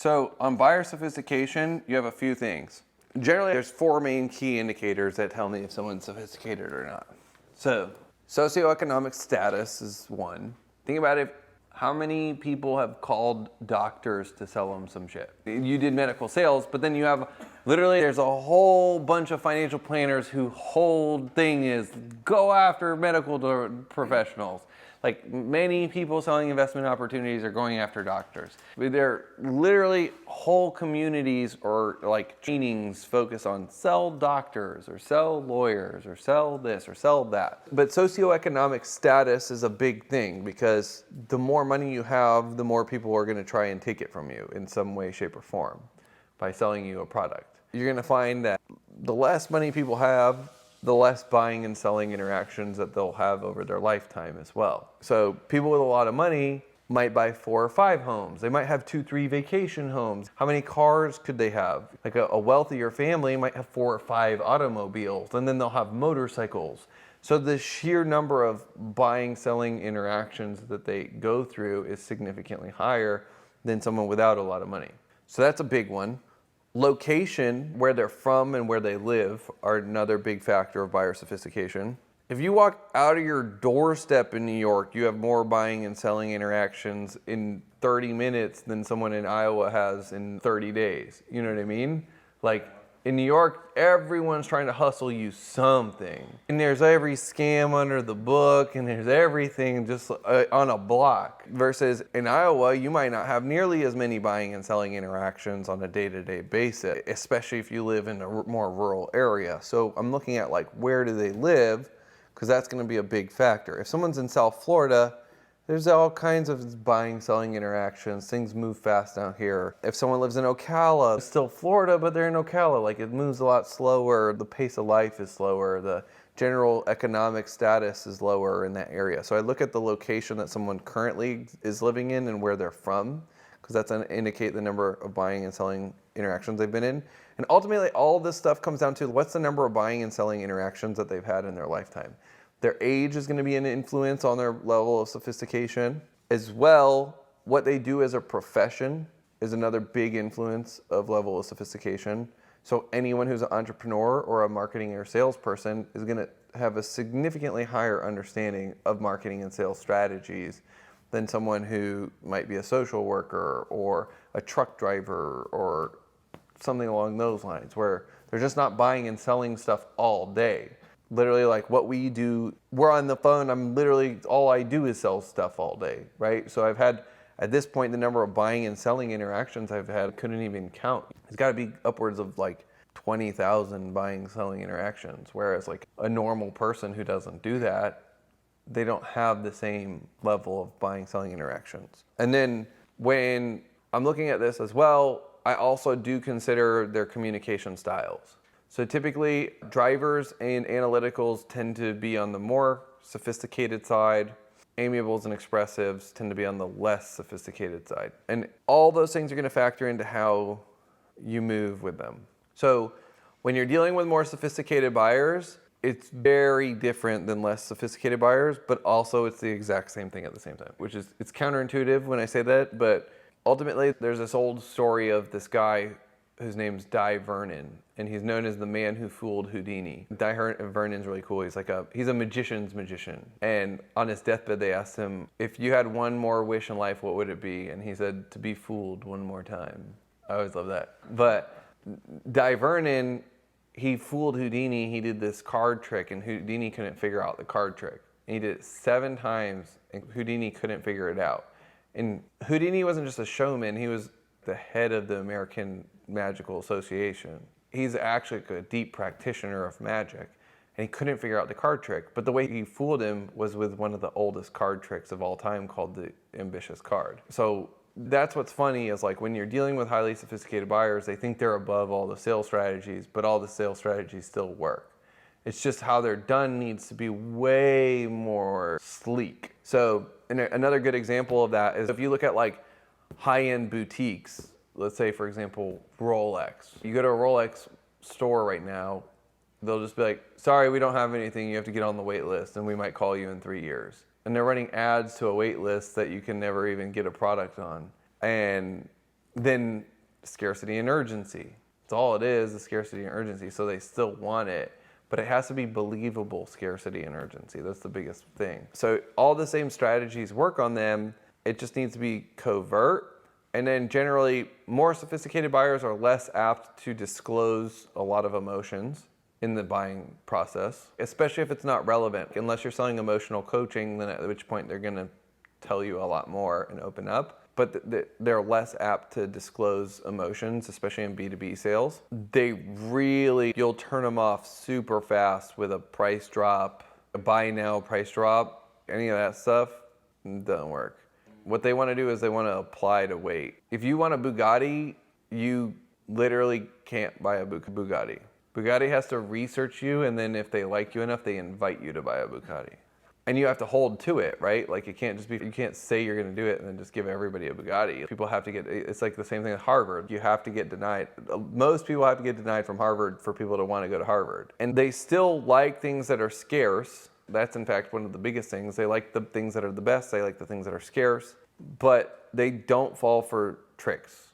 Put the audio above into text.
So on buyer sophistication, you have a few things. Generally, there's 4 main key indicators that tell me if someone's sophisticated or not. So socioeconomic status is one. Think about it. How many people have called doctors to sell them some shit? You did medical sales, but then you have literally there's a whole bunch of financial planners whose whole thing is go after medical professionals. Like many people selling investment opportunities are going after doctors. They're literally whole communities or like trainings focus on sell doctors or sell lawyers or sell this or sell that. But socioeconomic status is a big thing because the more money you have, the more people are going to try and take it from you in some way, shape, or form by selling you a product. You're going to find that the less money people have, the less buying and selling interactions that they'll have over their lifetime as well. So people with a lot of money might buy 4 or 5 homes. They might have 2, 3 vacation homes. How many cars could they have? Like a wealthier family might have 4 or 5 automobiles, and then they'll have motorcycles. So the sheer number of buying, selling interactions that they go through is significantly higher than someone without a lot of money. So that's a big one. Location, where they're from and where they live, are another big factor of buyer sophistication. If you walk out of your doorstep in New York, you have more buying and selling interactions in 30 minutes than someone in Iowa has in 30 days. You know what I mean? Like in New York, everyone's trying to hustle you something. And there's every scam under the book and there's everything just on a block. Versus in Iowa, you might not have nearly as many buying and selling interactions on a day-to-day basis, especially if you live in a more rural area. So I'm looking at like where do they live, because that's going to be a big factor. If someone's in South Florida, there's all kinds of buying, selling interactions. Things move fast down here. If someone lives in Ocala, it's still Florida, but they're in Ocala. Like it moves a lot slower. The pace of life is slower. The general economic status is lower in that area. So I look at the location that someone currently is living in and where they're from, because that's going to indicate the number of buying and selling interactions they've been in. And ultimately, all of this stuff comes down to what's the number of buying and selling interactions that they've had in their lifetime. Their age is going to be an influence on their level of sophistication. As well, what they do as a profession is another big influence of level of sophistication. So anyone who's an entrepreneur or a marketing or salesperson is going to have a significantly higher understanding of marketing and sales strategies than someone who might be a social worker or a truck driver or something along those lines, where they're just not buying and selling stuff all day. Literally, like what we do, we're on the phone, all I do is sell stuff all day, right? So I've had, at this point, the number of buying and selling interactions I've had, couldn't even count. It's got to be upwards of like 20,000 buying, selling interactions, whereas like a normal person who doesn't do that, they don't have the same level of buying, selling interactions. And then when I'm looking at this as well, I also do consider their communication styles. So typically, drivers and analyticals tend to be on the more sophisticated side. Amiables and expressives tend to be on the less sophisticated side. And all those things are going to factor into how you move with them. So when you're dealing with more sophisticated buyers, it's very different than less sophisticated buyers, but also it's the exact same thing at the same time, which is, it's counterintuitive when I say that, but ultimately there's this old story of this guy whose name's Di Vernon, and he's known as the man who fooled Houdini. Di Vernon's really cool. He's a magician's magician. And on his deathbed, they asked him, if you had one more wish in life, what would it be? And he said, to be fooled one more time. I always love that. But Di Vernon, he fooled Houdini. He did this card trick, and Houdini couldn't figure out the card trick. And he did it 7 times, and Houdini couldn't figure it out. And Houdini wasn't just a showman. He was the head of the American Magical Association. He's actually a deep practitioner of magic, and he couldn't figure out the card trick. But the way he fooled him was with one of the oldest card tricks of all time called the ambitious card. So that's what's funny is like when you're dealing with highly sophisticated buyers, they think they're above all the sales strategies, but all the sales strategies still work. It's just how they're done needs to be way more sleek. So another good example of that is if you look at like high-end boutiques, let's say, for example, Rolex. You go to a Rolex store right now, they'll just be like, sorry, we don't have anything, you have to get on the wait list, and we might call you in 3 years. And they're running ads to a wait list that you can never even get a product on. And then scarcity and urgency. That's all it is scarcity and urgency. So they still want it, but it has to be believable scarcity and urgency. That's the biggest thing. So all the same strategies work on them. It just needs to be covert. And then generally, more sophisticated buyers are less apt to disclose a lot of emotions in the buying process, especially if it's not relevant. Unless you're selling emotional coaching, then at which point they're gonna tell you a lot more and open up. But they're less apt to disclose emotions, especially in B2B sales. You'll turn them off super fast with a price drop, a buy now price drop, any of that stuff, doesn't work. What they want to do is they want to apply to weight. If you want a Bugatti, you literally can't buy a Bugatti. Bugatti has to research you, and then if they like you enough, they invite you to buy a Bugatti. And you have to hold to it, right? Like you can't say you're gonna do it and then just give everybody a Bugatti. People have to it's like the same thing at Harvard. You have to get denied. Most people have to get denied from Harvard for people to want to go to Harvard. And they still like things that are scarce. That's in fact one of the biggest things. They like the things that are the best. They like the things that are scarce, but they don't fall for tricks.